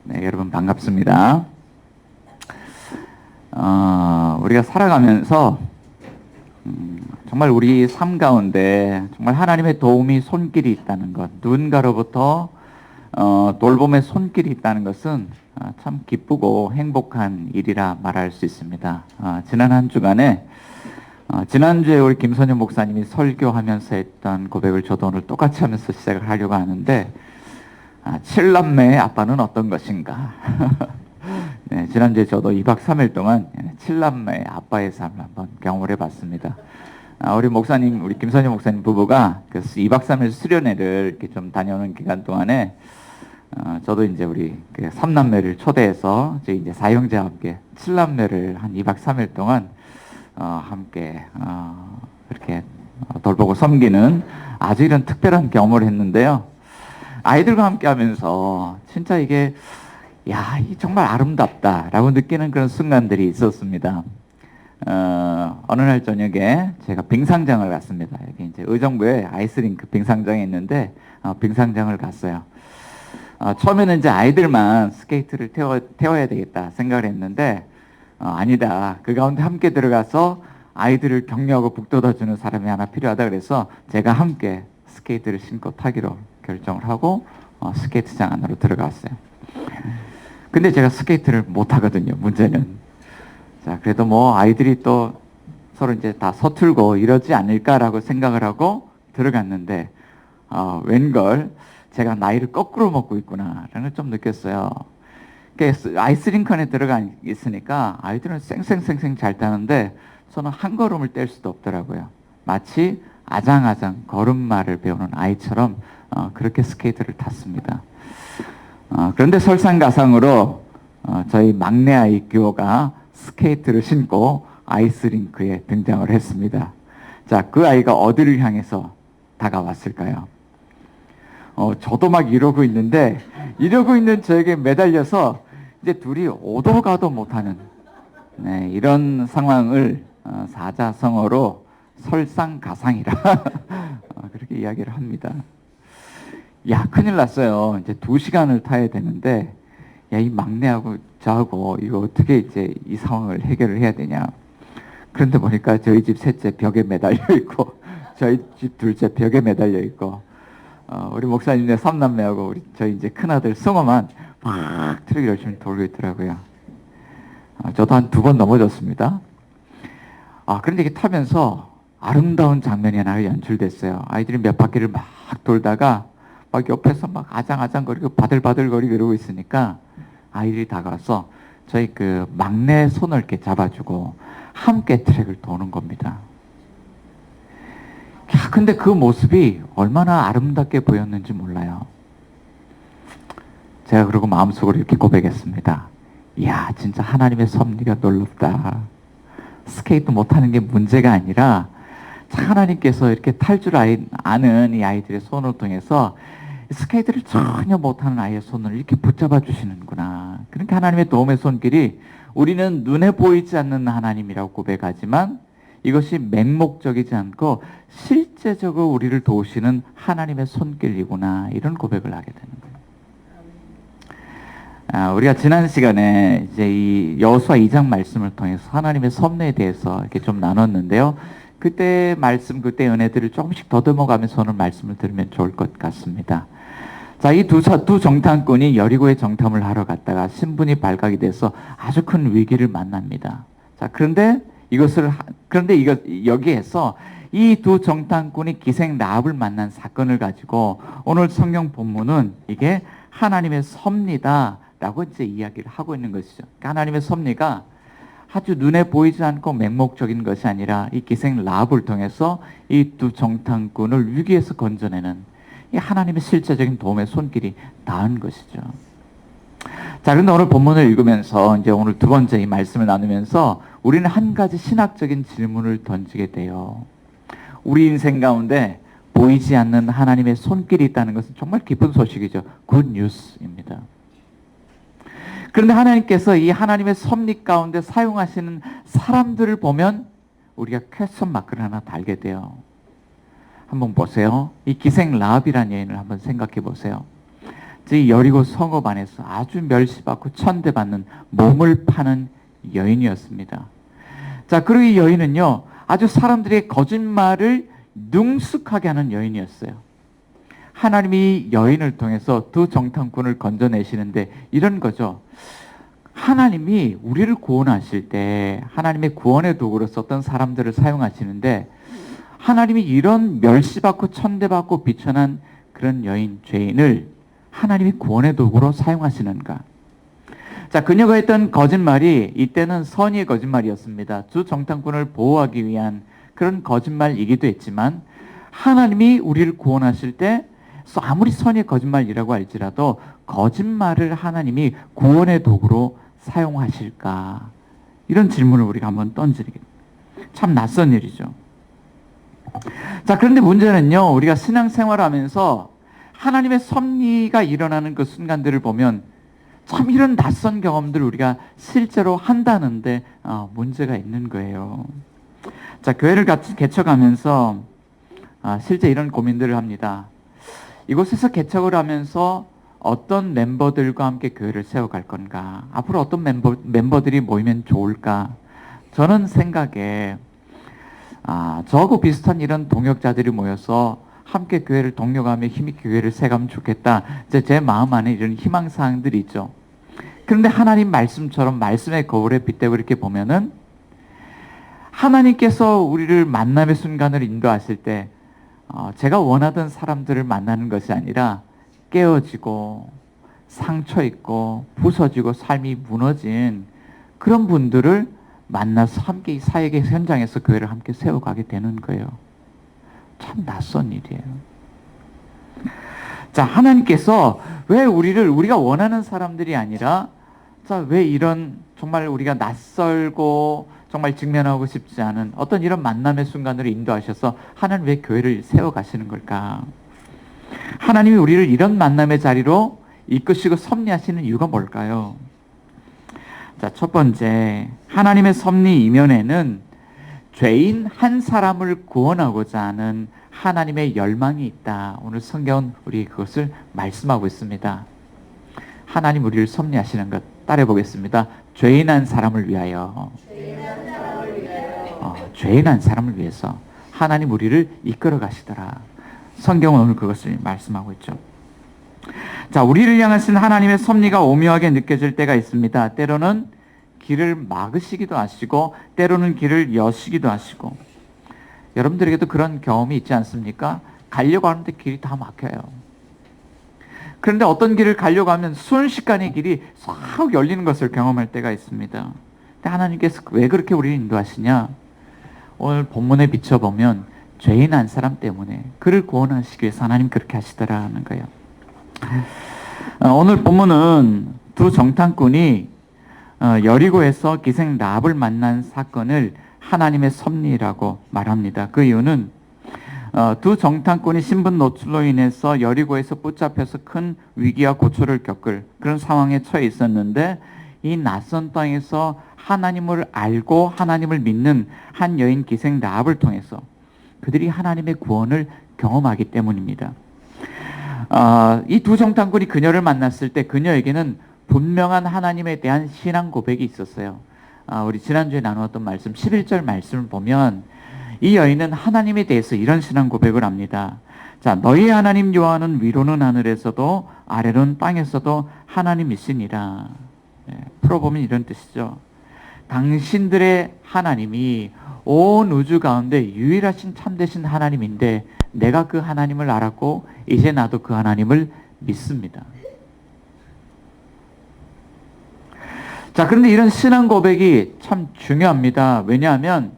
네, 여러분 반갑습니다. 우리가 살아가면서 정말 우리 삶 가운데 정말 하나님의 도움이 손길이 있다는 것, 누군가로부터 돌봄의 손길이 있다는 것은 참 기쁘고 행복한 일이라 말할 수 있습니다. 지난 한 주간에 지난주에 우리 김선영 목사님이 설교하면서 했던 고백을 저도 오늘 똑같이 하면서 시작을 하려고 하는데, 칠남매의 아빠는 어떤 것인가? 네, 지난주에 저도 2박 3일 동안 칠남매의 아빠의 삶을 한번 경험을 해봤습니다. 우리 목사님, 우리 김선영 목사님 부부가 그 2박 3일 수련회를 이렇게 좀 다녀오는 기간 동안에 저도 이제 우리 그 3남매를 초대해서 저희 이제 4형제와 함께 칠남매를 한 2박 3일 동안 함께 이렇게 돌보고 섬기는 아주 이런 특별한 경험을 했는데요. 아이들과 함께 하면서 진짜 이게 정말 아름답다라고 느끼는 그런 순간들이 있었습니다. 어느 날 저녁에 제가 빙상장을 갔습니다. 여기 이제 의정부에 아이스링크 빙상장이 있는데 빙상장을 갔어요. 처음에는 이제 아이들만 스케이트를 태워야 되겠다 생각을 했는데 아니다. 그 가운데 함께 들어가서 아이들을 격려하고 북돋아주는 사람이 하나 필요하다 그래서 제가 함께 스케이트를 신고 타기로 결정을 하고 스케이트장 안으로 들어갔어요. 근데 제가 스케이트를 못 하거든요. 문제는. 자, 그래도 뭐 아이들이 또 서로 이제 다 서툴고 이러지 않을까라고 생각을 하고 들어갔는데 웬걸 제가 나이를 거꾸로 먹고 있구나라는 걸 좀 느꼈어요. 아이스링크에 들어가 있으니까 아이들은 쌩쌩쌩쌩 잘 타는데 저는 한 걸음을 뗄 수도 없더라고요. 마치 아장아장 걸음마를 배우는 아이처럼 그렇게 스케이트를 탔습니다. 그런데 설상가상으로 저희 막내 아이 규호가 스케이트를 신고 아이스링크에 등장을 했습니다. 자, 그 아이가 어디를 향해서 다가왔을까요? 저도 막 이러고 있는데 이러고 있는 저에게 매달려서 이제 둘이 오도 가도 못하는 이런 상황을 사자성어로 설상가상이라 그렇게 이야기를 합니다. 큰일 났어요. 이제 2시간을 타야 되는데, 이 막내하고 저하고 이거 어떻게 이제 이 상황을 해결을 해야 되냐. 그런데 보니까 저희 집 셋째 벽에 매달려 있고, 저희 집 둘째 벽에 매달려 있고, 우리 목사님네 3남매하고 저희 이제 큰아들 승호만 막 트럭 열심히 돌고 있더라고요. 저도 한 2번 넘어졌습니다. 그런데 이게 타면서 아름다운 장면이 하나 연출됐어요. 아이들이 몇 바퀴를 막 돌다가 막 옆에서 막 아장아장거리고 바들바들거리고 이러고 있으니까 아이들이 다가와서 저희 그 막내 손을 이렇게 잡아주고 함께 트랙을 도는 겁니다. 근데 그 모습이 얼마나 아름답게 보였는지 몰라요. 제가 그러고 마음속으로 이렇게 고백했습니다. 진짜 하나님의 섭리가 놀랍다. 스케이트 못하는 게 문제가 아니라 하나님께서 이렇게 탈 줄 아는 이 아이들의 손을 통해서 스케이트를 전혀 못하는 아이의 손을 이렇게 붙잡아 주시는구나. 그러니까 하나님의 도움의 손길이 우리는 눈에 보이지 않는 하나님이라고 고백하지만 이것이 맹목적이지 않고 실제적으로 우리를 도우시는 하나님의 손길이구나. 이런 고백을 하게 되는 거예요. 우리가 지난 시간에 이제 이 여호수아 2장 말씀을 통해서 하나님의 섭리에 대해서 이렇게 좀 나눴는데요. 그때 말씀, 그때 은혜들을 조금씩 더듬어가면서 오늘 말씀을 들으면 좋을 것 같습니다. 자, 이 두 정탐꾼이 여리고에 정탐을 하러 갔다가 신분이 발각이 돼서 아주 큰 위기를 만납니다. 자, 그런데 여기에서 이 두 정탐꾼이 기생 라합을 만난 사건을 가지고 오늘 성경 본문은 이게 하나님의 섭리다라고 이제 이야기를 하고 있는 것이죠. 그러니까 하나님의 섭리가 아주 눈에 보이지 않고 맹목적인 것이 아니라 이 기생 라합을 통해서 이 두 정탐꾼을 위기에서 건져내는 이 하나님의 실제적인 도움의 손길이 닿은 것이죠. 자, 그런데 오늘 본문을 읽으면서 이제 오늘 2번째 이 말씀을 나누면서 우리는 한 가지 신학적인 질문을 던지게 돼요. 우리 인생 가운데 보이지 않는 하나님의 손길이 있다는 것은 정말 기쁜 소식이죠. 굿 뉴스입니다. 그런데 하나님께서 이 하나님의 섭리 가운데 사용하시는 사람들을 보면 우리가 퀘스천 마크를 하나 달게 돼요. 한번 보세요. 이 기생 라합이라는 여인을 한번 생각해 보세요. 즉 여리고 성읍 안에서 아주 멸시받고 천대받는 몸을 파는 여인이었습니다. 자, 그리고 이 여인은요, 아주 사람들의 거짓말을 능숙하게 하는 여인이었어요. 하나님이 여인을 통해서 두 정탐꾼을 건져내시는데 이런 거죠. 하나님이 우리를 구원하실 때 하나님의 구원의 도구로 썼던 사람들을 사용하시는데, 하나님이 이런 멸시받고 천대받고 비천한 그런 여인, 죄인을 하나님이 구원의 도구로 사용하시는가? 자, 그녀가 했던 거짓말이 이때는 선의의 거짓말이었습니다. 두 정탐꾼을 보호하기 위한 그런 거짓말이기도 했지만, 하나님이 우리를 구원하실 때 아무리 선의의 거짓말이라고 할지라도 거짓말을 하나님이 구원의 도구로 사용하실까? 이런 질문을 우리가 한번 던지게, 참 낯선 일이죠. 자, 그런데 문제는요, 우리가 신앙생활을 하면서 하나님의 섭리가 일어나는 그 순간들을 보면 참 이런 낯선 경험들을 우리가 실제로 한다는데 문제가 있는 거예요. 자, 교회를 같이 개척하면서 실제 이런 고민들을 합니다. 이곳에서 개척을 하면서 어떤 멤버들과 함께 교회를 세워갈 건가? 앞으로 어떤 멤버들이 모이면 좋을까? 저는 생각에 저하고 비슷한 이런 동역자들이 모여서 함께 교회를 동력하며 힘있게 교회를 세가면 좋겠다. 제 마음 안에 이런 희망사항들이 있죠. 그런데 하나님 말씀처럼 말씀의 거울에 빗대고 이렇게 보면은 하나님께서 우리를 만남의 순간을 인도하실 때 제가 원하던 사람들을 만나는 것이 아니라 깨어지고 상처 있고 부서지고 삶이 무너진 그런 분들을 만나서 함께 이 사역의 현장에서 교회를 함께 세워가게 되는 거예요. 참 낯선 일이에요. 자, 하나님께서 왜 우리가 원하는 사람들이 아니라, 자, 왜 이런 정말 우리가 낯설고 정말 직면하고 싶지 않은 어떤 이런 만남의 순간으로 인도하셔서 하나님 왜 교회를 세워가시는 걸까? 하나님이 우리를 이런 만남의 자리로 이끄시고 섭리하시는 이유가 뭘까요? 자, 첫 번째, 하나님의 섭리 이면에는 죄인 한 사람을 구원하고자 하는 하나님의 열망이 있다. 오늘 성경은 우리 그것을 말씀하고 있습니다. 하나님 우리를 섭리하시는 것 따라해 보겠습니다. 죄인 한 사람을 위하여. 죄인 한 사람을 위해서 하나님 우리를 이끌어 가시더라. 성경은 오늘 그것을 말씀하고 있죠. 자, 우리를 향하신 하나님의 섭리가 오묘하게 느껴질 때가 있습니다. 때로는 길을 막으시기도 하시고 때로는 길을 여시기도 하시고, 여러분들에게도 그런 경험이 있지 않습니까? 가려고 하는데 길이 다 막혀요. 그런데 어떤 길을 가려고 하면 순식간에 길이 싹 열리는 것을 경험할 때가 있습니다. 근데 하나님께서 왜 그렇게 우리를 인도하시냐? 오늘 본문에 비춰보면 죄인 한 사람 때문에 그를 구원하시기 위해서 하나님 그렇게 하시더라는 거예요. 오늘 본문은 두 정탐꾼이 여리고에서 기생 라합을 만난 사건을 하나님의 섭리라고 말합니다. 그 이유는 두 정탐꾼이 신분 노출로 인해서 여리고에서 붙잡혀서 큰 위기와 고초를 겪을 그런 상황에 처해 있었는데, 이 낯선 땅에서 하나님을 알고 하나님을 믿는 한 여인 기생 라합을 통해서 그들이 하나님의 구원을 경험하기 때문입니다. 이 두 정탐꾼이 그녀를 만났을 때 그녀에게는 분명한 하나님에 대한 신앙 고백이 있었어요. 우리 지난주에 나누었던 말씀 11절 말씀을 보면 이 여인은 하나님에 대해서 이런 신앙 고백을 합니다. 자, 너희 하나님 여호와는 위로는 하늘에서도 아래로는 땅에서도 하나님이시니라. 풀어보면 이런 뜻이죠. 당신들의 하나님이 온 우주 가운데 유일하신 참되신 하나님인데 내가 그 하나님을 알았고 이제 나도 그 하나님을 믿습니다. 자, 그런데 이런 신앙 고백이 참 중요합니다. 왜냐하면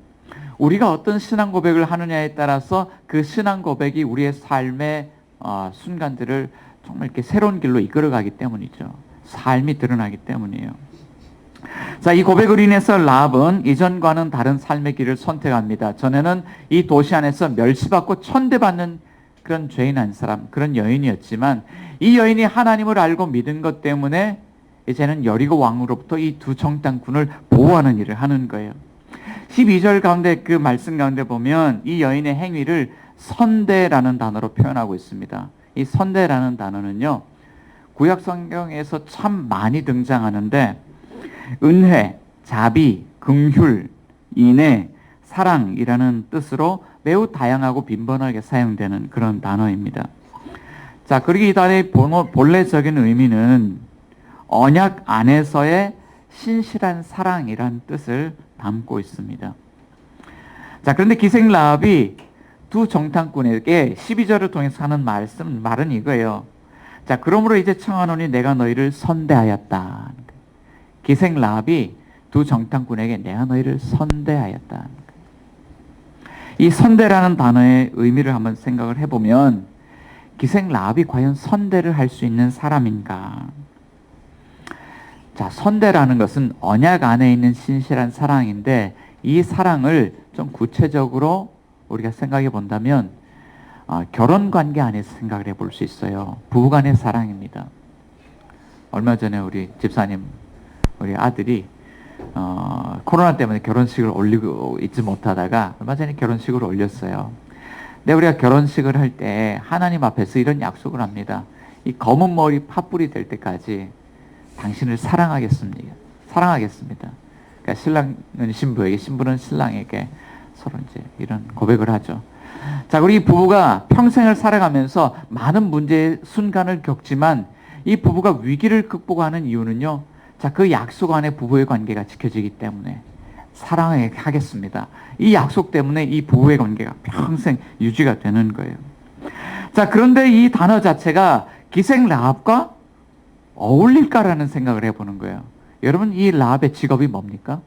우리가 어떤 신앙 고백을 하느냐에 따라서 그 신앙 고백이 우리의 삶의 순간들을 정말 이렇게 새로운 길로 이끌어가기 때문이죠. 삶이 드러나기 때문이에요. 자, 이 고백으로 인해서 라합은 이전과는 다른 삶의 길을 선택합니다. 전에는 이 도시 안에서 멸시받고 천대받는 그런 죄인 한 사람, 그런 여인이었지만 이 여인이 하나님을 알고 믿은 것 때문에 이제는 여리고 왕으로부터 이 두 정탐꾼을 보호하는 일을 하는 거예요. 12절 가운데 그 말씀 가운데 보면 이 여인의 행위를 선대라는 단어로 표현하고 있습니다. 이 선대라는 단어는요, 구약 성경에서 참 많이 등장하는데 은혜, 자비, 긍휼, 인애, 사랑이라는 뜻으로 매우 다양하고 빈번하게 사용되는 그런 단어입니다. 자, 그리고 이 단어의 본래적인 의미는 언약 안에서의 신실한 사랑이란 뜻을 담고 있습니다. 자, 그런데 기생 라합이 두 정탐꾼에게 12절을 통해서 하는 말은 이거예요. 자, 그러므로 이제 청하노니 내가 너희를 선대하였다. 기생 라합이 두 정탐꾼에게 내가 너희를 선대하였다. 이 선대라는 단어의 의미를 한번 생각을 해보면 기생 라합이 과연 선대를 할 수 있는 사람인가? 자, 선대라는 것은 언약 안에 있는 신실한 사랑인데 이 사랑을 좀 구체적으로 우리가 생각해 본다면 결혼 관계 안에서 생각을 해볼 수 있어요. 부부간의 사랑입니다. 얼마 전에 우리 집사님, 우리 아들이 코로나 때문에 결혼식을 올리고 있지 못하다가 얼마 전에 결혼식을 올렸어요. 근데 우리가 결혼식을 할 때 하나님 앞에서 이런 약속을 합니다. 이 검은 머리 팥불이 될 때까지 당신을 사랑하겠습니다. 사랑하겠습니다. 그러니까 신랑은 신부에게, 신부는 신랑에게 서로 이제 이런 고백을 하죠. 자, 우리 부부가 평생을 살아가면서 많은 문제의 순간을 겪지만 이 부부가 위기를 극복하는 이유는요. 자, 그 약속 안에 부부의 관계가 지켜지기 때문에 사랑하겠습니다. 이 약속 때문에 이 부부의 관계가 평생 유지가 되는 거예요. 자, 그런데 이 단어 자체가 기생 라합과 어울릴까라는 생각을 해보는 거예요. 여러분, 이 라합의 직업이 뭡니까?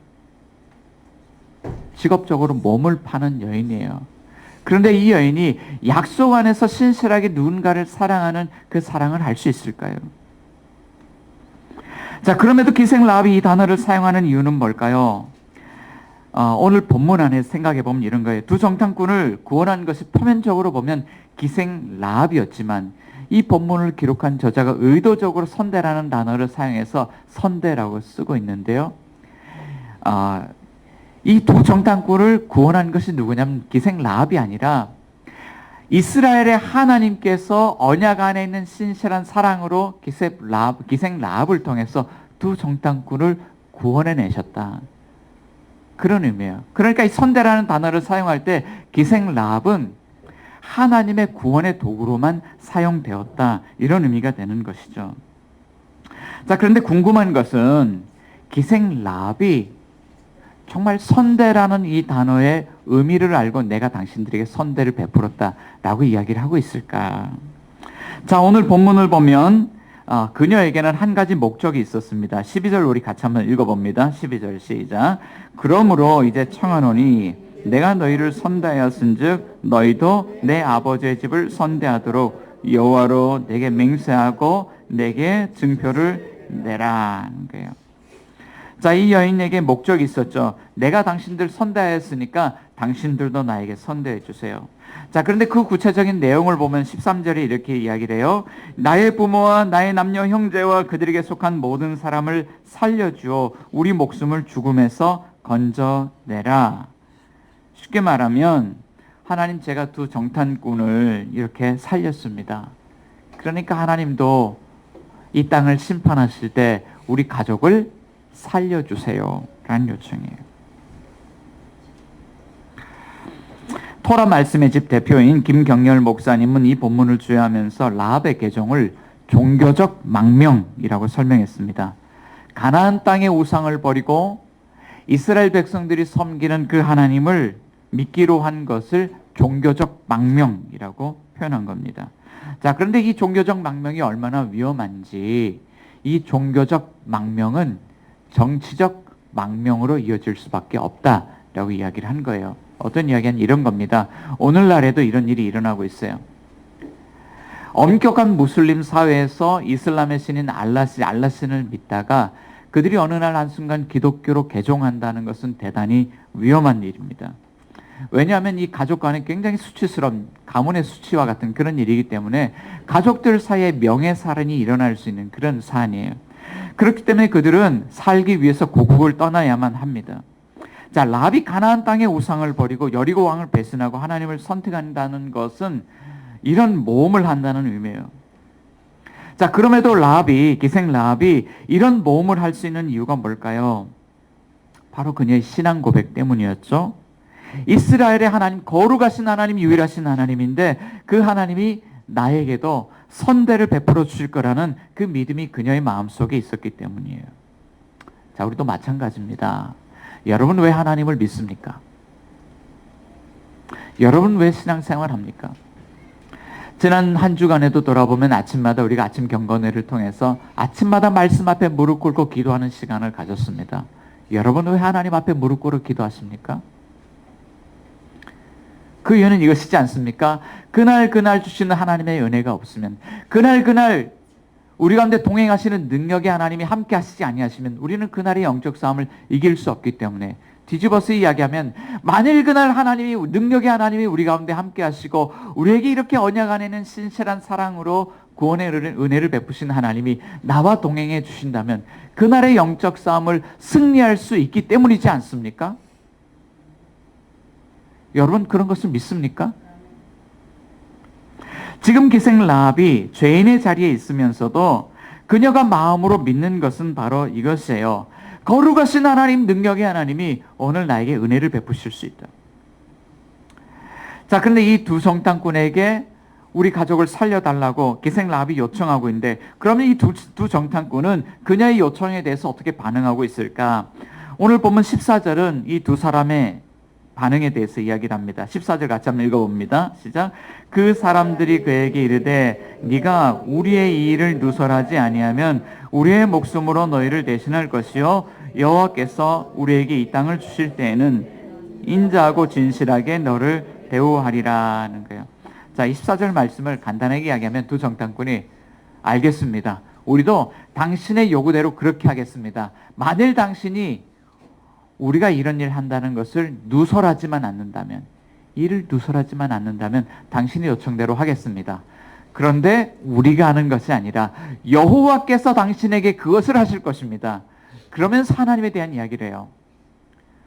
직업적으로 몸을 파는 여인이에요. 그런데 이 여인이 약속 안에서 신실하게 누군가를 사랑하는 그 사랑을 할 수 있을까요? 자, 그럼에도 기생 라합이 이 단어를 사용하는 이유는 뭘까요? 오늘 본문 안에 생각해 보면 이런 거예요. 두 정탐꾼을 구원한 것이 표면적으로 보면 기생 라합이었지만 이 본문을 기록한 저자가 의도적으로 선대라는 단어를 사용해서 선대라고 쓰고 있는데요. 이 두 정탐꾼을 구원한 것이 누구냐면 기생 라합이 아니라 이스라엘의 하나님께서 언약 안에 있는 신실한 사랑으로 기생 라합을 통해서 두 정탐꾼을 구원해내셨다. 그런 의미예요. 그러니까 이 선대라는 단어를 사용할 때 기생 라합은 하나님의 구원의 도구로만 사용되었다. 이런 의미가 되는 것이죠. 자, 그런데 궁금한 것은 기생 라합이 정말 선대라는 이 단어의 의미를 알고 내가 당신들에게 선대를 베풀었다라고 이야기를 하고 있을까? 자, 오늘 본문을 보면 그녀에게는 한 가지 목적이 있었습니다. 12절 우리 같이 한번 읽어봅니다. 12절 시작. 그러므로 이제 청하노니 내가 너희를 선대하였은즉 너희도 내 아버지의 집을 선대하도록 여호와로 내게 맹세하고 내게 증표를 내라. 거예요. 자, 이 여인에게 목적이 있었죠. 내가 당신들 선대하였으니까 당신들도 나에게 선대해 주세요. 자, 그런데 그 구체적인 내용을 보면 13절에 이렇게 이야기를 해요. 나의 부모와 나의 남녀 형제와 그들에게 속한 모든 사람을 살려주어 우리 목숨을 죽음에서 건져내라. 쉽게 말하면 하나님, 제가 두 정탐꾼을 이렇게 살렸습니다. 그러니까 하나님도 이 땅을 심판하실 때 우리 가족을 살려주세요 라는 요청이에요. 토라 말씀의 집 대표인 김경렬 목사님은 이 본문을 주의하면서 라합의 개종을 종교적 망명이라고 설명했습니다. 가나안 땅의 우상을 버리고 이스라엘 백성들이 섬기는 그 하나님을 믿기로 한 것을 종교적 망명이라고 표현한 겁니다. 자, 그런데 이 종교적 망명이 얼마나 위험한지, 이 종교적 망명은 정치적 망명으로 이어질 수밖에 없다라고 이야기를 한 거예요. 어떤 이야기는 이런 겁니다. 오늘날에도 이런 일이 일어나고 있어요. 엄격한 무슬림 사회에서 이슬람의 신인 알라신을 믿다가 그들이 어느 날 한순간 기독교로 개종한다는 것은 대단히 위험한 일입니다. 왜냐하면 이 가족 간에 굉장히 수치스러운 가문의 수치와 같은 그런 일이기 때문에 가족들 사이에 명예살인이 일어날 수 있는 그런 사안이에요. 그렇기 때문에 그들은 살기 위해서 고국을 떠나야만 합니다. 자, 라합이 가나안 땅의 우상을 버리고 여리고 왕을 배신하고 하나님을 선택한다는 것은 이런 모험을 한다는 의미예요. 자, 그럼에도 라합이, 기생 라합이 이런 모험을 할 수 있는 이유가 뭘까요? 바로 그녀의 신앙 고백 때문이었죠. 이스라엘의 하나님, 거룩하신 하나님, 유일하신 하나님인데 그 하나님이 나에게도 선대를 베풀어 주실 거라는 그 믿음이 그녀의 마음속에 있었기 때문이에요. 자, 우리도 마찬가지입니다. 여러분 왜 하나님을 믿습니까? 여러분 왜 신앙생활 합니까? 지난 한 주간에도 돌아보면 아침마다 우리가 아침 경건회를 통해서 아침마다 말씀 앞에 무릎 꿇고 기도하는 시간을 가졌습니다. 여러분 왜 하나님 앞에 무릎 꿇어 기도하십니까? 그 이유는 이것이지 않습니까? 그날 주시는 하나님의 은혜가 없으면, 그날 우리 가운데 동행하시는 능력의 하나님이 함께 하시지 아니하시면 우리는 그날의 영적 싸움을 이길 수 없기 때문에, 뒤집어서 이야기하면 만일 그날 하나님이, 능력의 하나님이 우리 가운데 함께 하시고 우리에게 이렇게 언약 안에는 신실한 사랑으로 구원의 은혜를 베푸신 하나님이 나와 동행해 주신다면 그날의 영적 싸움을 승리할 수 있기 때문이지 않습니까? 여러분 그런 것을 믿습니까? 지금 기생 라합이 죄인의 자리에 있으면서도 그녀가 마음으로 믿는 것은 바로 이것이에요. 거룩하신 하나님, 능력의 하나님이 오늘 나에게 은혜를 베푸실 수 있다. 자, 그런데 이 두 정탐꾼에게 우리 가족을 살려달라고 기생 라합이 요청하고 있는데, 그러면 이 두 정탐꾼은 그녀의 요청에 대해서 어떻게 반응하고 있을까? 오늘 보면 14절은 이 두 사람의 반응에 대해서 이야기를 합니다. 14절 같이 한번 읽어봅니다. 시작. 그 사람들이 그에게 이르되 네가 우리의 이 일을 누설하지 아니하면 우리의 목숨으로 너희를 대신할 것이요 여호와께서 우리에게 이 땅을 주실 때에는 인자하고 진실하게 너를 대우하리라는 거예요. 자, 24절 말씀을 간단하게 이야기하면 두 정탐꾼이 알겠습니다. 우리도 당신의 요구대로 그렇게 하겠습니다. 만일 당신이 우리가 이런 일 한다는 것을 누설하지만 않는다면, 이를 누설하지만 않는다면 당신의 요청대로 하겠습니다. 그런데 우리가 하는 것이 아니라 여호와께서 당신에게 그것을 하실 것입니다. 그러면서 하나님에 대한 이야기를 해요.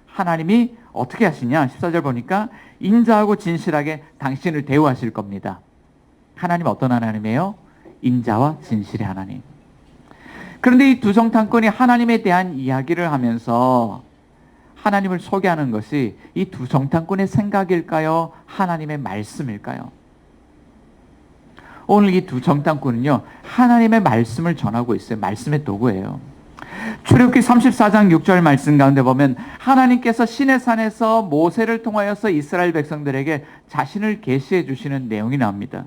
하나님이 어떻게 하시냐? 14절 보니까 인자하고 진실하게 당신을 대우하실 겁니다. 하나님 어떤 하나님이에요? 인자와 진실의 하나님. 그런데 이 두 정탐꾼이 하나님에 대한 이야기를 하면서 하나님을 소개하는 것이 이 두 정탐꾼의 생각일까요? 하나님의 말씀일까요? 오늘 이 두 정탐꾼은요, 하나님의 말씀을 전하고 있어요. 말씀의 도구예요. 출애굽기 34장 6절 말씀 가운데 보면 하나님께서 시내산에서 모세를 통하여서 이스라엘 백성들에게 자신을 계시해 주시는 내용이 나옵니다.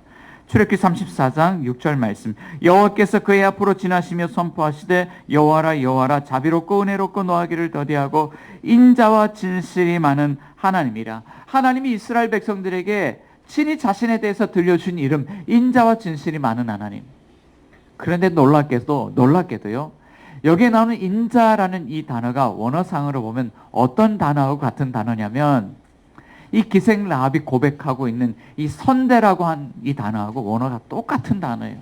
출애굽기 34장 6절 말씀. 여호와께서 그의 앞으로 지나시며 선포하시되 여호와라 여호와라 자비롭고 은혜롭고 노하기를 더디하고 인자와 진실이 많은 하나님이라. 하나님이 이스라엘 백성들에게 친히 자신에 대해서 들려준 이름, 인자와 진실이 많은 하나님. 그런데 놀랍게도요, 여기에 나오는 인자라는 이 단어가 원어상으로 보면 어떤 단어하고 같은 단어냐면 이 기생 라합이 고백하고 있는 이 선대라고 한 이 단어하고 원어가 똑같은 단어예요.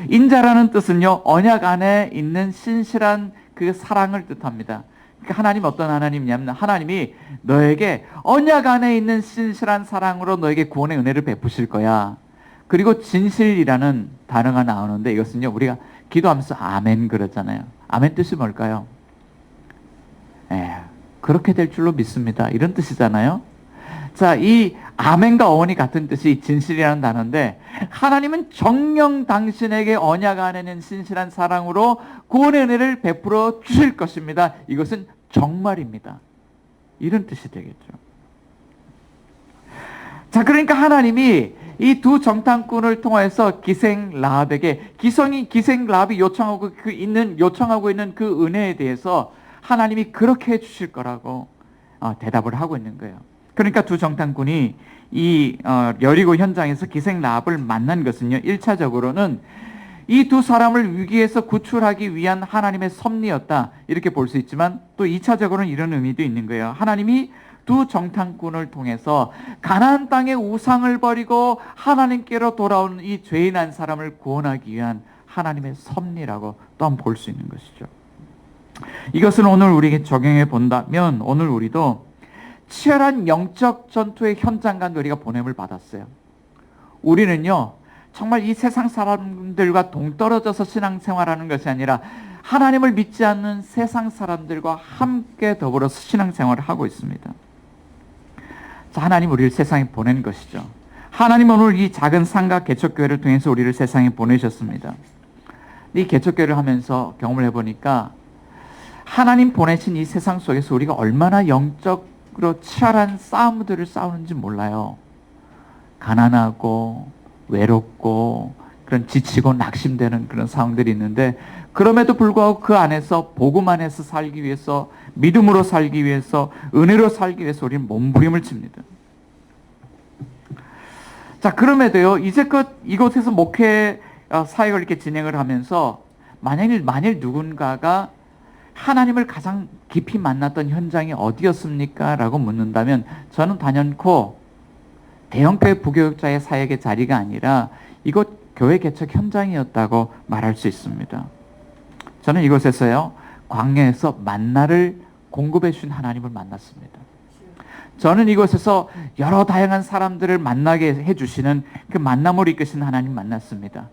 인자라는 뜻은요, 언약 안에 있는 신실한 그 사랑을 뜻합니다. 그러니까 하나님 어떤 하나님이냐면 하나님이 너에게 언약 안에 있는 신실한 사랑으로 너에게 구원의 은혜를 베푸실 거야. 그리고 진실이라는 단어가 나오는데 이것은요, 우리가 기도하면서 아멘 그러잖아요. 아멘 뜻이 뭘까요? 그렇게 될 줄로 믿습니다. 이런 뜻이잖아요. 자, 이 아멘과 어원이 같은 뜻이 진실이라는 단어인데 하나님은 정녕 당신에게 언약 안에는 신실한 사랑으로 구원의 은혜를 베풀어 주실 것입니다. 이것은 정말입니다. 이런 뜻이 되겠죠. 자, 그러니까 하나님이 이 두 정탐꾼을 통해서 기생 라합에게 기생 라합이 요청하고 있는 그 은혜에 대해서 하나님이 그렇게 해주실 거라고 대답을 하고 있는 거예요. 그러니까 두 정탐꾼이 이 여리고 현장에서 기생 라합을 만난 것은요, 1차적으로는 이 두 사람을 위기에서 구출하기 위한 하나님의 섭리였다, 이렇게 볼 수 있지만 또 2차적으로는 이런 의미도 있는 거예요. 하나님이 두 정탐꾼을 통해서 가나안 땅의 우상을 버리고 하나님께로 돌아온 이 죄인 한 사람을 구원하기 위한 하나님의 섭리라고 또한 볼 수 있는 것이죠. 이것은 오늘 우리에게 적용해 본다면 오늘 우리도 치열한 영적 전투의 현장 가운데 우리가 보냄을 받았어요. 우리는요, 정말 이 세상 사람들과 동떨어져서 신앙생활하는 것이 아니라 하나님을 믿지 않는 세상 사람들과 함께 더불어서 신앙생활을 하고 있습니다. 자, 하나님 우리를 세상에 보낸 것이죠. 하나님은 오늘 이 작은 상가 개척교회를 통해서 우리를 세상에 보내셨습니다. 이 개척교회를 하면서 경험을 해보니까 하나님 보내신 이 세상 속에서 우리가 얼마나 영적으로 치열한 싸움들을 싸우는지 몰라요. 가난하고 외롭고 그런 지치고 낙심되는 그런 상황들이 있는데, 그럼에도 불구하고 그 안에서 복음 안에서 살기 위해서, 믿음으로 살기 위해서, 은혜로 살기 위해서 우리는 몸부림을 칩니다. 자, 그럼에도요, 이제껏 이곳에서 목회 사역을 이렇게 진행을 하면서 만일 누군가가 하나님을 가장 깊이 만났던 현장이 어디였습니까? 라고 묻는다면 저는 단연코 대형교회 부교육자의 사역의 자리가 아니라 이곳 교회 개척 현장이었다고 말할 수 있습니다. 저는 이곳에서요, 광야에서 만나를 공급해 주신 하나님을 만났습니다. 저는 이곳에서 여러 다양한 사람들을 만나게 해주시는 그 만남을 이끄신 하나님 만났습니다.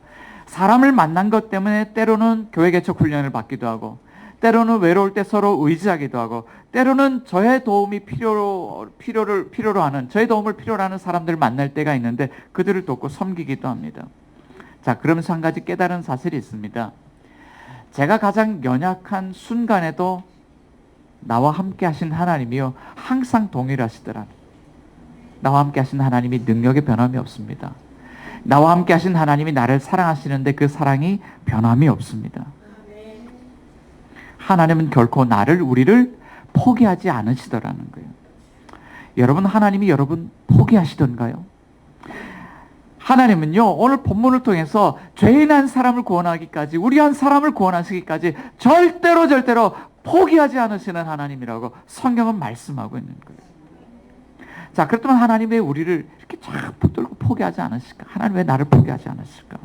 사람을 만난 것 때문에 때로는 교회 개척 훈련을 받기도 하고, 때로는 외로울 때 서로 의지하기도 하고, 때로는 저의 도움이 필요로 하는, 저의 도움을 필요로 하는 사람들을 만날 때가 있는데 그들을 돕고 섬기기도 합니다. 자, 그러면서 한 가지 깨달은 사실이 있습니다. 제가 가장 연약한 순간에도 나와 함께 하신 하나님이요, 항상 동일하시더라. 나와 함께 하신 하나님이 능력에 변함이 없습니다. 나와 함께 하신 하나님이 나를 사랑하시는데 그 사랑이 변함이 없습니다. 하나님은 결코 우리를 포기하지 않으시더라는 거예요. 여러분, 하나님이 여러분 포기하시던가요? 하나님은요, 오늘 본문을 통해서 죄인 한 사람을 구원하기까지, 우리 한 사람을 구원하시기까지 절대로 포기하지 않으시는 하나님이라고 성경은 말씀하고 있는 거예요. 자, 그렇다면 하나님 왜 우리를 이렇게 쫙 붙들고 포기하지 않으실까? 하나님 왜 나를 포기하지 않으실까?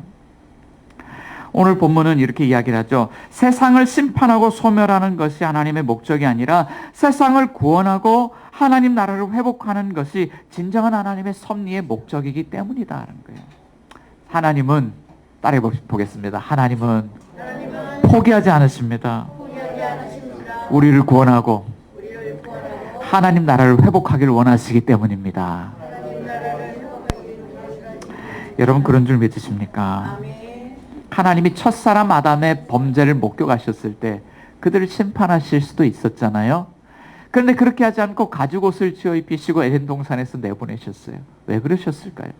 오늘 본문은 이렇게 이야기를 하죠. 세상을 심판하고 소멸하는 것이 하나님의 목적이 아니라 세상을 구원하고 하나님 나라를 회복하는 것이 진정한 하나님의 섭리의 목적이기 때문이다라는 거예요. 하나님은, 따라해 보겠습니다. 하나님은 포기하지 않으십니다. 우리를 구원하고 하나님 나라를 회복하기를 원하시기 때문입니다. 여러분, 그런 줄 믿으십니까? 하나님이 첫사람 아담의 범죄를 목격하셨을 때 그들을 심판하실 수도 있었잖아요. 그런데 그렇게 하지 않고 가죽옷을 지어 입히시고 에덴 동산에서 내보내셨어요. 왜 그러셨을까요?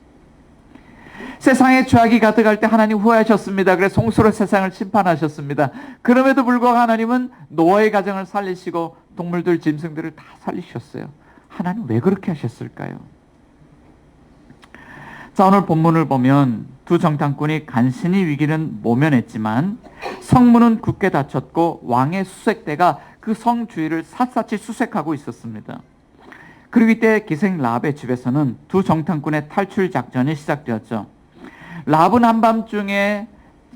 세상에 죄악이 가득할 때 하나님 후회하셨습니다. 그래서 홍수로 세상을 심판하셨습니다. 그럼에도 불구하고 하나님은 노아의 가정을 살리시고 동물들, 짐승들을 다 살리셨어요. 하나님 왜 그렇게 하셨을까요? 자, 오늘 본문을 보면 두 정탐꾼이 간신히 위기는 모면했지만 성문은 굳게 닫혔고 왕의 수색대가 그 성 주위를 샅샅이 수색하고 있었습니다. 그리고 이때 기생 라합의 집에서는 두 정탐꾼의 탈출 작전이 시작되었죠. 라합은 한밤중에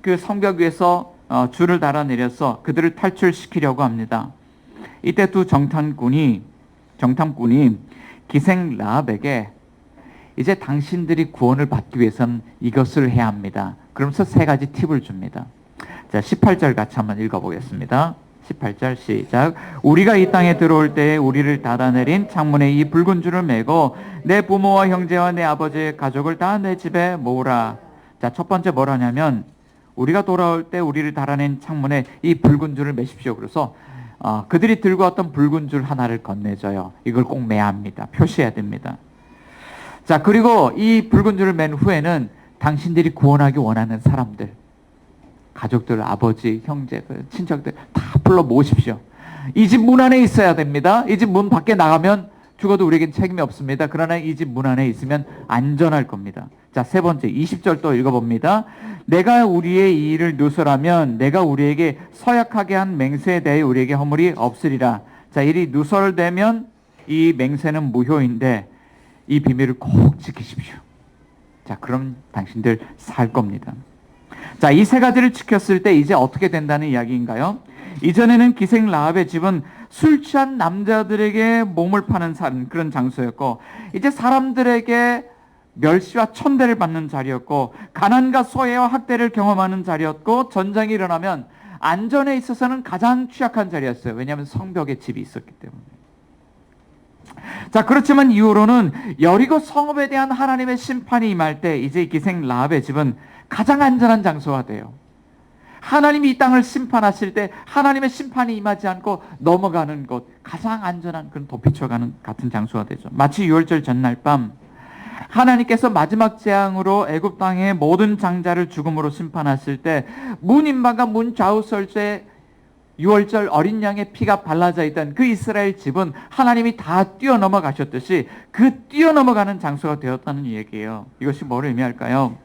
그 성벽 위에서 줄을 달아내려서 그들을 탈출시키려고 합니다. 이때 두 정탐꾼이 기생 라합에게 이제 당신들이 구원을 받기 위해서는 이것을 해야 합니다. 그러면서 세 가지 팁을 줍니다. 자, 18절 같이 한번 읽어보겠습니다. 18절 시작. 우리가 이 땅에 들어올 때에 우리를 닫아내린 창문에 이 붉은 줄을 매고 내 부모와 형제와 내 아버지의 가족을 다 내 집에 모으라. 자, 첫 번째 뭘 하냐면 우리가 돌아올 때 우리를 달아낸 창문에 이 붉은 줄을 매십시오. 그래서 그들이 들고 왔던 붉은 줄 하나를 건네줘요. 이걸 꼭 매야 합니다. 표시해야 됩니다. 자, 그리고 이 붉은 줄을 맨 후에는 당신들이 구원하기 원하는 사람들, 가족들, 아버지, 형제, 친척들 다 불러 모으십시오. 이 집 문 안에 있어야 됩니다. 이 집 문 밖에 나가면 죽어도 우리에겐 책임이 없습니다. 그러나 이 집 문 안에 있으면 안전할 겁니다. 자, 세 번째 20절 또 읽어봅니다. 내가 우리의 이 일을 누설하면 내가 우리에게 서약하게 한 맹세에 대해 우리에게 허물이 없으리라. 자, 일이 누설되면 이 맹세는 무효인데 이 비밀을 꼭 지키십시오. 자, 그럼 당신들 살 겁니다. 자, 이 세 가지를 지켰을 때 이제 어떻게 된다는 이야기인가요? 이전에는 기생 라합의 집은 술 취한 남자들에게 몸을 파는 그런 장소였고, 이제 사람들에게 멸시와 천대를 받는 자리였고, 가난과 소외와 학대를 경험하는 자리였고, 전쟁이 일어나면 안전에 있어서는 가장 취약한 자리였어요. 왜냐하면 성벽에 집이 있었기 때문에. 자, 그렇지만 이후로는 여리고 성읍에 대한 하나님의 심판이 임할 때 이제 기생 라합의 집은 가장 안전한 장소가 돼요. 하나님이 이 땅을 심판하실 때 하나님의 심판이 임하지 않고 넘어가는 곳, 가장 안전한 그런 도피처가는 같은 장소가 되죠. 마치 유월절 전날 밤 하나님께서 마지막 재앙으로 애굽 땅의 모든 장자를 죽음으로 심판하실 때 문인방과 문 좌우설주에 유월절 어린 양의 피가 발라져 있던 그 이스라엘 집은 하나님이 다 뛰어넘어 가셨듯이 그 뛰어넘어가는 장소가 되었다는 얘기예요. 이것이 뭐를 의미할까요?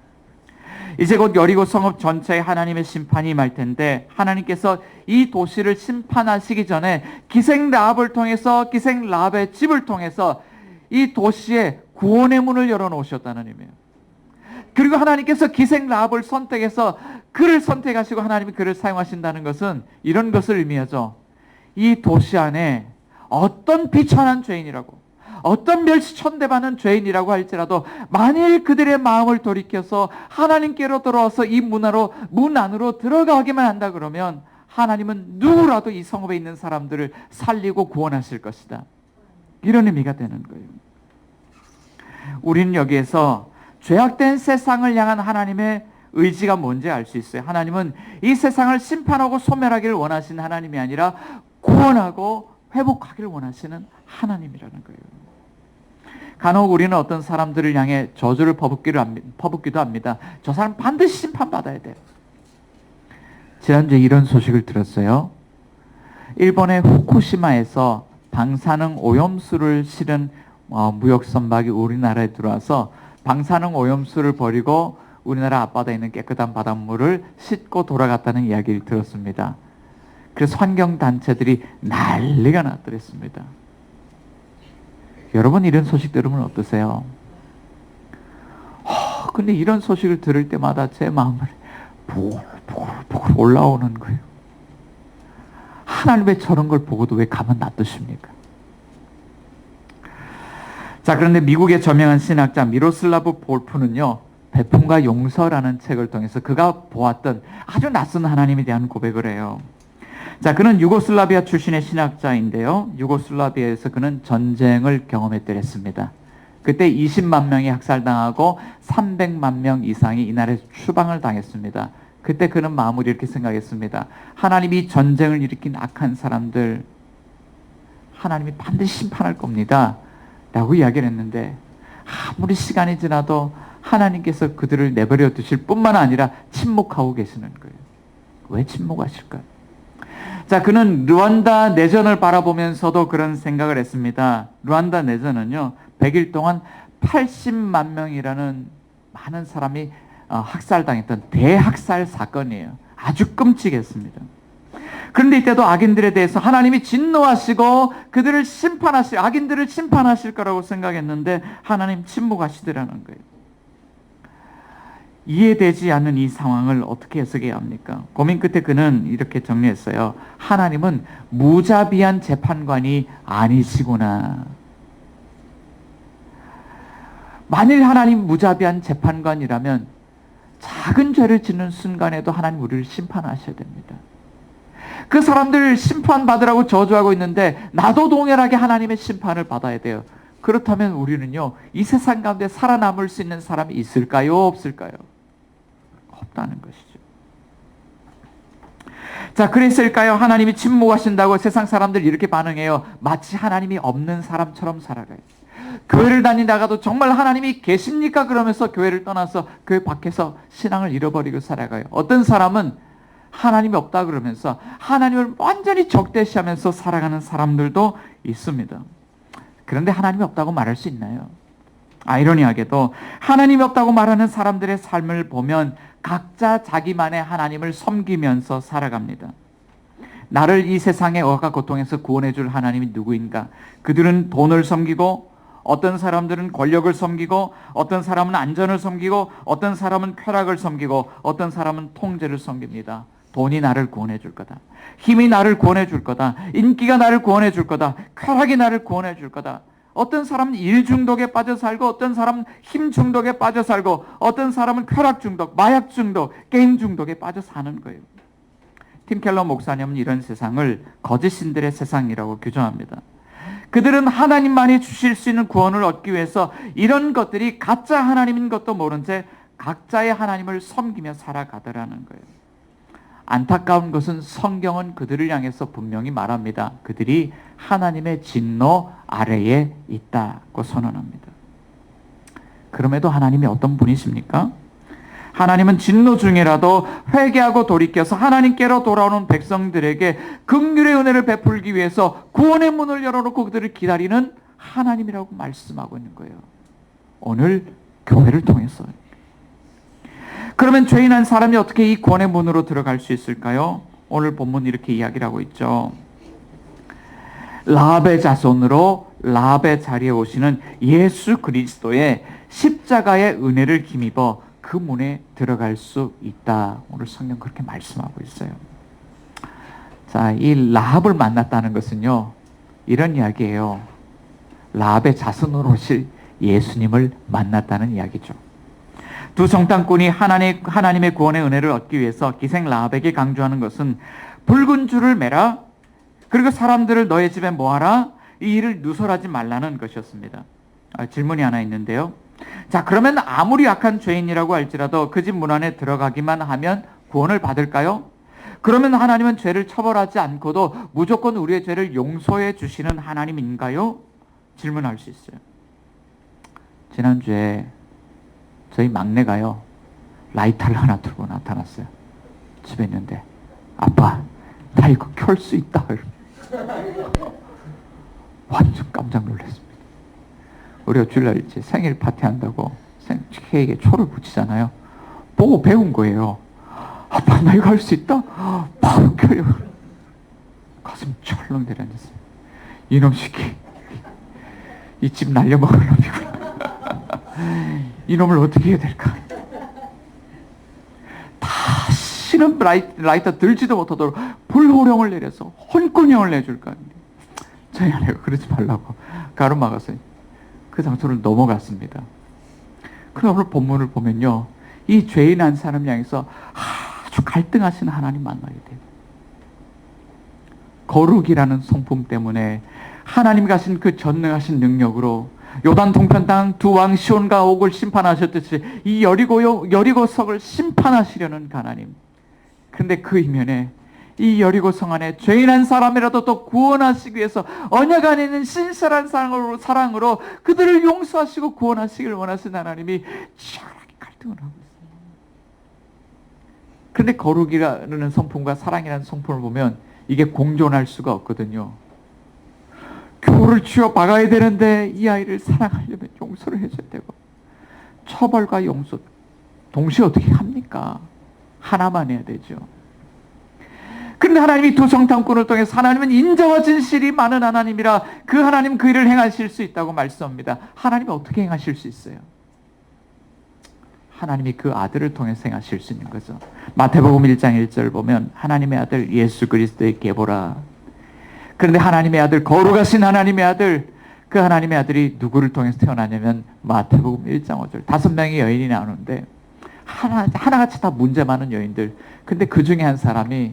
이제 곧 여리고 성읍 전체에 하나님의 심판이 임할 텐데, 하나님께서 이 도시를 심판하시기 전에 기생 라합을 통해서, 기생 라합의 집을 통해서 이 도시에 구원의 문을 열어놓으셨다는 의미예요. 그리고 하나님께서 기생 라합을 선택해서 그를 선택하시고 하나님이 그를 사용하신다는 것은 이런 것을 의미하죠. 이 도시 안에 어떤 비천한 죄인이라고, 어떤 멸시천대받는 죄인이라고 할지라도 만일 그들의 마음을 돌이켜서 하나님께로 돌아와서 이 문 안으로 들어가기만 한다 그러면 하나님은 누구라도 이 성읍에 있는 사람들을 살리고 구원하실 것이다. 이런 의미가 되는 거예요. 우리는 여기에서 죄악된 세상을 향한 하나님의 의지가 뭔지 알 수 있어요. 하나님은 이 세상을 심판하고 소멸하기를 원하시는 하나님이 아니라 구원하고 회복하기를 원하시는 하나님이라는 거예요. 간혹 우리는 어떤 사람들을 향해 저주를 퍼붓기도 합니다. 저 사람 반드시 심판받아야 돼요. 지난주에 이런 소식을 들었어요. 일본의 후쿠시마에서 방사능 오염수를 실은 무역 선박이 우리나라에 들어와서 방사능 오염수를 버리고 우리나라 앞바다에 있는 깨끗한 바닷물을 씻고 돌아갔다는 이야기를 들었습니다. 그래서 환경단체들이 난리가 났더랬습니다. 여러분, 이런 소식 들으면 어떠세요? 근데 이런 소식을 들을 때마다 제 마음을 보글보글 올라오는 거예요. 하나님 왜 저런 걸 보고도 왜 가만 놔두십니까? 자, 그런데 미국의 저명한 신학자 미로슬라브 볼프는요, 배품과 용서라는 책을 통해서 그가 보았던 아주 낯선 하나님에 대한 고백을 해요. 자, 그는 유고슬라비아 출신의 신학자인데요. 유고슬라비아에서 그는 전쟁을 경험했더랬습니다. 그때 20만 명이 학살당하고 300만 명 이상이 이 나라에서 추방을 당했습니다. 그때 그는 마음으로 이렇게 생각했습니다. 하나님이 전쟁을 일으킨 악한 사람들, 하나님이 반드시 심판할 겁니다 라고 이야기를 했는데, 아무리 시간이 지나도 하나님께서 그들을 내버려 두실 뿐만 아니라 침묵하고 계시는 거예요. 왜 침묵하실까요? 자, 그는 루안다 내전을 바라보면서도 그런 생각을 했습니다. 루안다 내전은요, 100일 동안 80만 명이라는 많은 사람이 학살당했던 대학살 사건이에요. 아주 끔찍했습니다. 그런데 이때도 악인들에 대해서 하나님이 진노하시고 그들을 악인들을 심판하실 거라고 생각했는데 하나님 침묵하시더라는 거예요. 이해되지 않는 이 상황을 어떻게 해석해야 합니까? 고민 끝에 그는 이렇게 정리했어요. 하나님은 무자비한 재판관이 아니시구나. 만일 하나님 무자비한 재판관이라면 작은 죄를 짓는 순간에도 하나님 우리를 심판하셔야 됩니다. 그 사람들 심판받으라고 저주하고 있는데 나도 동일하게 하나님의 심판을 받아야 돼요. 그렇다면 우리는요, 이 세상 가운데 살아남을 수 있는 사람이 있을까요? 없을까요? 없다는 것이죠. 자, 그랬을까요? 하나님이 침묵하신다고 세상 사람들 이렇게 반응해요. 마치 하나님이 없는 사람처럼 살아가요. 교회를 다니다가도 정말 하나님이 계십니까? 그러면서 교회를 떠나서 교회 밖에서 신앙을 잃어버리고 살아가요. 어떤 사람은 하나님이 없다 그러면서 하나님을 완전히 적대시하면서 살아가는 사람들도 있습니다. 그런데 하나님이 없다고 말할 수 있나요? 아이러니하게도 하나님이 없다고 말하는 사람들의 삶을 보면 각자 자기만의 하나님을 섬기면서 살아갑니다. 나를 이 세상의 억압과 고통에서 구원해 줄 하나님이 누구인가? 그들은 돈을 섬기고, 어떤 사람들은 권력을 섬기고, 어떤 사람은 안전을 섬기고, 어떤 사람은 쾌락을 섬기고, 어떤 사람은 통제를 섬깁니다. 돈이 나를 구원해 줄 거다. 힘이 나를 구원해 줄 거다. 인기가 나를 구원해 줄 거다. 쾌락이 나를 구원해 줄 거다. 어떤 사람은 일 중독에 빠져 살고, 어떤 사람은 힘 중독에 빠져 살고, 어떤 사람은 쾌락 중독, 마약 중독, 게임 중독에 빠져 사는 거예요. 팀 켈러 목사님은 이런 세상을 거짓 신들의 세상이라고 규정합니다. 그들은 하나님만이 주실 수 있는 구원을 얻기 위해서 이런 것들이 가짜 하나님인 것도 모른 채 각자의 하나님을 섬기며 살아가더라는 거예요. 안타까운 것은 성경은 그들을 향해서 분명히 말합니다. 그들이 하나님의 진노 아래에 있다고 선언합니다. 그럼에도 하나님이 어떤 분이십니까? 하나님은 진노 중이라도 회개하고 돌이켜서 하나님께로 돌아오는 백성들에게 긍휼의 은혜를 베풀기 위해서 구원의 문을 열어놓고 그들을 기다리는 하나님이라고 말씀하고 있는 거예요. 오늘 교회를 통해서. 그러면 죄인한 사람이 어떻게 이 구원의 문으로 들어갈 수 있을까요? 오늘 본문 이렇게 이야기를 하고 있죠. 라합의 자손으로 라합의 자리에 오시는 예수 그리스도의 십자가의 은혜를 힘입어 그 문에 들어갈 수 있다. 오늘 성경 그렇게 말씀하고 있어요. 자, 이 라합을 만났다는 것은요, 이런 이야기예요. 라합의 자손으로 오실 예수님을 만났다는 이야기죠. 두 정탐꾼이 하나님의 구원의 은혜를 얻기 위해서 기생 라합에게 강조하는 것은 붉은 줄을 매라, 그리고 사람들을 너의 집에 모아라, 이 일을 누설하지 말라는 것이었습니다. 질문이 하나 있는데요. 자, 그러면 아무리 악한 죄인이라고 할지라도 그 집 문 안에 들어가기만 하면 구원을 받을까요? 그러면 하나님은 죄를 처벌하지 않고도 무조건 우리의 죄를 용서해 주시는 하나님인가요? 질문할 수 있어요. 지난주에 저희 막내가요, 라이터를 하나 들고 나타났어요. 집에 있는데, 아빠, 나 이거 켤 수 있다. 완전 깜짝 놀랐습니다. 우리가 주일날 이제 생일 파티 한다고 케이크에 초를 붙이잖아요. 보고 배운 거예요. 아빠, 나 이거 할 수 있다? 바로 켜요. 가슴 철렁 내려앉았어요. 이놈 새끼, 이 집 날려먹을 놈이구나. 이놈을 어떻게 해야 될까? 다시는 라이터 들지도 못하도록 불호령을 내려서 혼권형을 내줄까? 저희 아내가 그러지 말라고 가로막았어요. 그 장소를 넘어갔습니다. 그럼 오늘 본문을 보면요, 이 죄인한 사람 향해서 아주 갈등하시는 하나님 만나게 돼요. 거룩이라는 성품 때문에 하나님 가신 그 전능하신 능력으로 요단 동편 땅 두 왕 시온과 옥을 심판하셨듯이 이 여리고성을 심판하시려는 하나님. 그런데 그 이면에 이 여리고성 안에 죄인한 사람이라도 또 구원하시기 위해서 언약 안에 있는 신실한 사랑으로 그들을 용서하시고 구원하시길 원하시는 하나님이 치열하게 갈등을 하고 있어요. 그런데 거룩이라는 성품과 사랑이라는 성품을 보면 이게 공존할 수가 없거든요. 교를 쥐어 박아야 되는데 이 아이를 사랑하려면 용서를 해줘야 되고, 처벌과 용서 동시에 어떻게 합니까? 하나만 해야 되죠. 그런데 하나님이 두 정탐꾼을 통해서 하나님은 인자와 진실이 많은 하나님이라 그 하나님 그 일을 행하실 수 있다고 말씀합니다. 하나님이 어떻게 행하실 수 있어요? 하나님이 그 아들을 통해서 행하실 수 있는 거죠. 마태복음 1장 1절 보면 하나님의 아들 예수 그리스도의 계보라. 그런데 하나님의 아들, 거룩하신 하나님의 아들, 그 하나님의 아들이 누구를 통해서 태어나냐면 마태복음 1장 5절 5명의 여인이 나오는데 하나같이 다 문제 많은 여인들. 근데 그 중에 한 사람이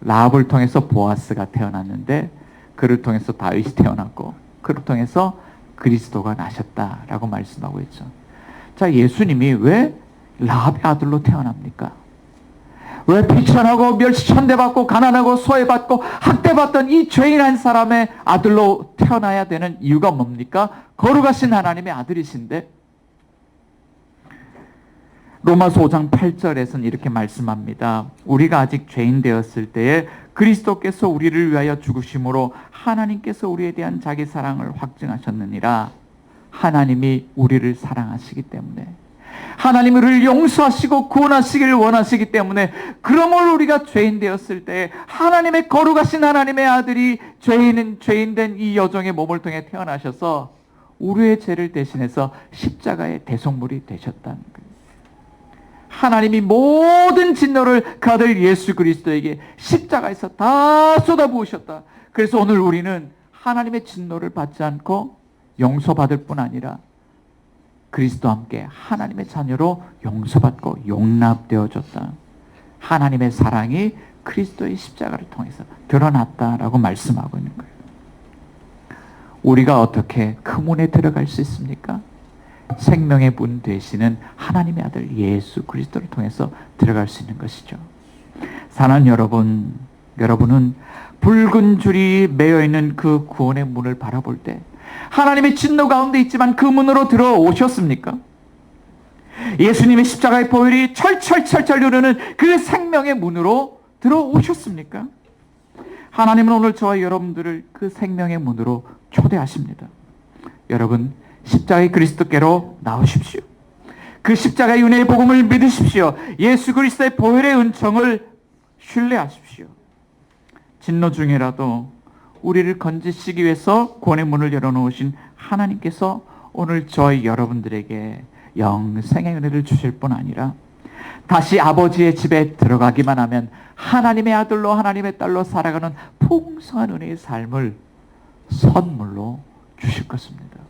라합을 통해서 보아스가 태어났는데, 그를 통해서 다윗이 태어났고 그를 통해서 그리스도가 나셨다라고 말씀하고 있죠. 자, 예수님이 왜 라합의 아들로 태어납니까? 왜 비천하고 멸시천대받고 가난하고 소외받고 학대받던 이 죄인한 사람의 아들로 태어나야 되는 이유가 뭡니까? 거룩하신 하나님의 아들이신데, 로마서 5장 8절에서는 이렇게 말씀합니다. 우리가 아직 죄인 되었을 때에 그리스도께서 우리를 위하여 죽으심으로 하나님께서 우리에 대한 자기 사랑을 확증하셨느니라. 하나님이 우리를 사랑하시기 때문에, 하나님이 우리를 용서하시고 구원하시기를 원하시기 때문에, 그러므로 우리가 죄인 되었을 때 하나님의 거룩하신 하나님의 아들이 죄인된 이 여종의 몸을 통해 태어나셔서 우리의 죄를 대신해서 십자가의 대속물이 되셨다는 거예요. 하나님이 모든 진노를 그 아들 예수 그리스도에게 십자가에서 다 쏟아부으셨다. 그래서 오늘 우리는 하나님의 진노를 받지 않고 용서받을 뿐 아니라 그리스도와 함께 하나님의 자녀로 용서받고 용납되어졌다. 하나님의 사랑이 그리스도의 십자가를 통해서 드러났다라고 말씀하고 있는 거예요. 우리가 어떻게 그 문에 들어갈 수 있습니까? 생명의 문 되시는 하나님의 아들 예수 그리스도를 통해서 들어갈 수 있는 것이죠. 사랑하는 여러분, 여러분은 붉은 줄이 매여있는 그 구원의 문을 바라볼 때 하나님의 진노 가운데 있지만 그 문으로 들어오셨습니까? 예수님의 십자가의 보혈이 철철철철 흐르는 그 생명의 문으로 들어오셨습니까? 하나님은 오늘 저와 여러분들을 그 생명의 문으로 초대하십니다. 여러분, 십자가의 그리스도께로 나오십시오. 그 십자가의 은혜의 복음을 믿으십시오. 예수 그리스도의 보혈의 은총을 신뢰하십시오. 진노 중에라도 우리를 건지시기 위해서 구원의 문을 열어놓으신 하나님께서 오늘 저희 여러분들에게 영생의 은혜를 주실 뿐 아니라 다시 아버지의 집에 들어가기만 하면 하나님의 아들로 하나님의 딸로 살아가는 풍성한 은혜의 삶을 선물로 주실 것입니다.